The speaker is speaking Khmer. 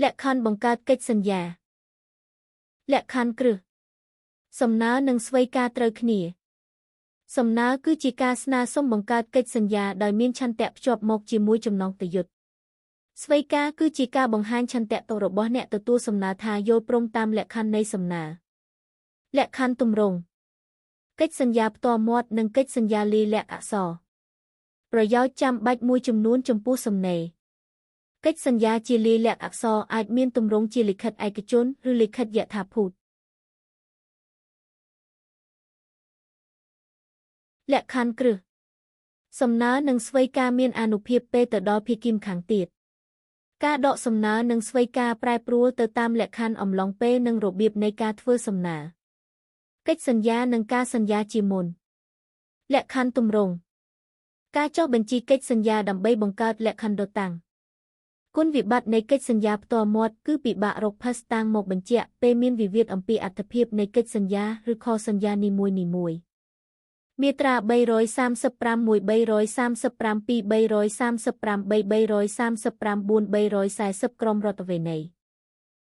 และคันបង្កើតកិច្ចសន្យាលក្ខខណ្ឌគ្រឹះសំណើនិងស្វ័យការត្រូវគ្នាសំណើគឺជាការស្នើសុំបង្កើតកិច្ចសន្យាដោយមានឆន្ទៈភ្ជាប់មកជាមួយចំណងទៅយុទ្ធស្វ័យការគឺជាការបង្ហាញឆន្ទៈរបស់អ្នកទទួលសំណើថាយល់ព្រមតាមលក្ខខណ្ឌនៃសំណើលក្ខខណ្ឌទម្រង់កិច្ចសន្យាផ្ទាល់មាត់និងកិច្ចសន្យាលាយលក្ខណ៍អក្សរប្រយោជន៍ចាំបាច់មួយចំនួនចំពោះសំណេរកិច្ចសន្យាជាលាយលក្ខណ៍អក្សរអាចមានទម្រង់ជាលិខិតឯកជនឬលិខិតយថាភូតលក្ខខណ្ឌគ្រឹះសំណើនិងស្វ័យការមានអានុភាពពេលទៅដល់ភាគីម្ខាងទៀតការដកសំណើនិងស្វ័យការប្រែប្រួលទៅតាមលក្ខខណ្ឌអំឡុងពេលនិងរបៀបនៃការធ្វើសំណើកិច្ចសន្យានិងការសន្យាជាមុនលក្ខខណ្ឌទម្រង់ការចុះបញ្ជីកិច្ចសន្យាដើម្បីបង្កើតលក្ខខណ្ឌតាំងគុណវិបត្តិនៃកិច្ចសន្យាផ្ទាល់មាត់គឺពិបាករកភស្តុតាងមកបញ្ជាក់ពេលមានវិវាទអំពីអត្ថភាពនៃកិច្ចសន្យាឬខសន្យានីមួយៗមាត្រា335 1335 2335 339 340ក្រមរដ្ឋវិន័យ